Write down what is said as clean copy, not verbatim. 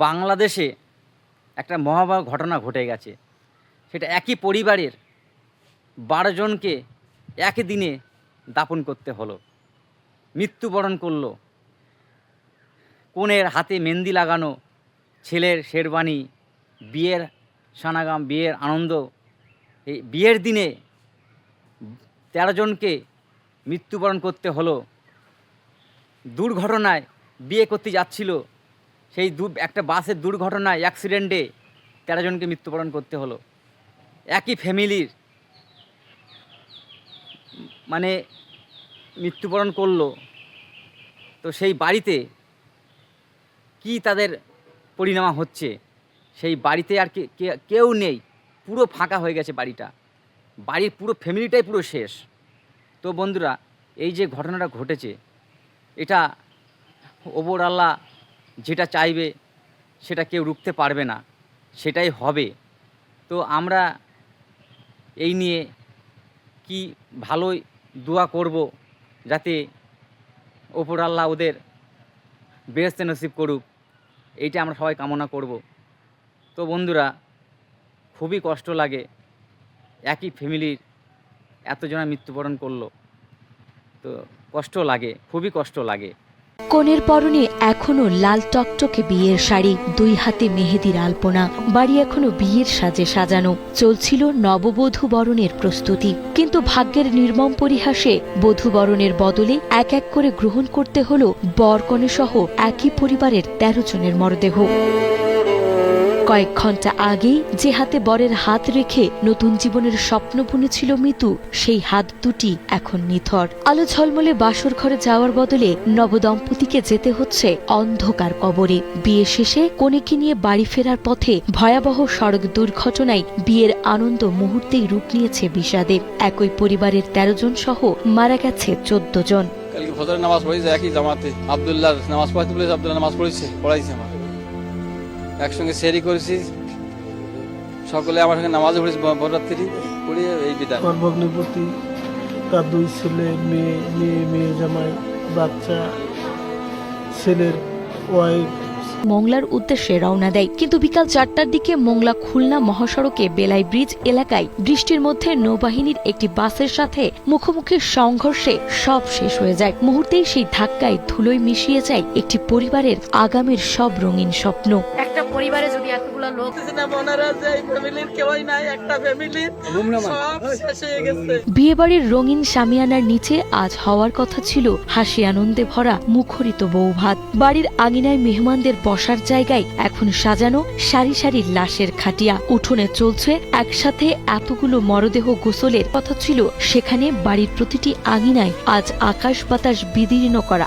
বাংলাদেশে একটা মহাভয়াবহ ঘটনা ঘটে গেছে। সেটা একই পরিবারের 12 জনকে একই দিনে দাফন করতে হলো, মৃত্যুবরণ করলো। কনের হাতে মেহেন্দি লাগানো, ছেলের শেরবানি, বিয়ের সানাগাম, বিয়ের আনন্দ। এই বিয়ের দিনে 13 জনকে মৃত্যুবরণ করতে হলো। দুর্ঘটনায় বিয়ে করতে যাচ্ছিল, সেই একটা বাসের দুর্ঘটনায় অ্যাক্সিডেন্টে 13 জনকে মৃত্যুবরণ করতে হলো। একই ফ্যামিলির মানে মৃত্যুবরণ করলো। তো সেই বাড়িতে কি তাদের পরিণাম হচ্ছে, সেই বাড়িতে আর কেউ নেই, পুরো ফাঁকা হয়ে গেছে বাড়িটা। বাড়ির পুরো ফ্যামিলিটাই পুরো শেষ। তো বন্ধুরা, এই যে ঘটনাটা ঘটেছে, এটা ওপর আল্লাহ যেটা চাইবে সেটা কেউ রুখতে পারবে না, সেটাই হবে। তো আমরা এই নিয়ে কি ভালোই দোয়া করব, যাতে ওপর আল্লাহ ওদের বেহেশতে নসিব করুক, এইটা আমরা সবাই কামনা করব। তো বন্ধুরা, খুবই কষ্ট লাগে, একই ফ্যামিলির এতজনা মৃত্যুবরণ করলো। তো কষ্ট লাগে, খুবই কষ্ট লাগে। কনের পরনে এখনো লাল টকটকে বিয়ের শাড়ি, 2 হাতে মেহেদির আলপনা, বাড়ি এখনো বিয়ের সাজে সাজানো। চলছিল নববধূ বরণের প্রস্তুতি, কিন্তু ভাগ্যের নির্মম পরিহাসে বধূ বরণের বদলে এক এক করে গ্রহণ করতে হলো বর কনে সহ একই পরিবারের 13 জনের মরদেহ। কয়েক ঘন্টা আগেই যে হাতে বরের হাত রেখে নতুন জীবনের স্বপ্ন বুনেছিল মিতু, সেই হাত দুটি এখন নিথর। আলো ঝলমলে বাসর ঘরে যাওয়ার বদলে নবদম্পতিকে যেতে হচ্ছে অন্ধকার কবরে। বিয়ে শেষে কনেকে নিয়ে বাড়ি ফেরার পথে ভয়াবহ সড়ক দুর্ঘটনায় বিয়ের আনন্দ মুহূর্তেই রূপ নিয়েছে বিষাদে। একই পরিবারের 13 জন সহ মারা গেছে 14 জন। কালকে ফজরের নামাজ পড়েছে একই জামাতে, আব্দুল্লাহ নামাজ পড়াইতে বলেছে, আব্দুল্লাহ নামাজ পড়াইছে আমার, একসঙ্গে সেরি করেছি, সকলে আমার সঙ্গে নামাজ পড়েছি, বররাত্রি পড়িয়ে এই বিদায়। ভগ্নিপতি, তার 2 ছেলে, মেয়ে জামাই, বাচ্চা, ছেলের ওয়াইফ মোংলার উদ্দেশ্যে রওনা দেয়, কিন্তু বিকাল 4টার দিকে মোংলা খুলনা মহাসড়কে বেলাই ব্রিজ এলাকায় বৃষ্টির মধ্যে নৌবাহিনীর একটি বাসের সাথে মুখোমুখি সংঘর্ষে সব শেষ হয়ে যায়। মুহূর্তেই সেই ধাক্কায় ধুলোয় মিশিয়ে যায় একটি পরিবারের আগামীর সব রঙিন স্বপ্ন। একটা পরিবারে যদি এতগুলো লোক বিয়েবাড়ির রঙিন শামিয়ানার নিচে আজ হওয়ার কথা ছিল হাসি আনন্দে ভরা মুখরিত বৌভাত। বাড়ির আঙিনায় মেহমানদের বসার জায়গায় এখন সাজানো সারি সারি লাশের খাটিয়া। উঠোনে চলছে একসাথে এতগুলো মরদেহ গোসলের কথা ছিল, সেখানে বাড়ির প্রতিটি আঙিনায় আজ আকাশ বাতাস বিদীর্ণ করা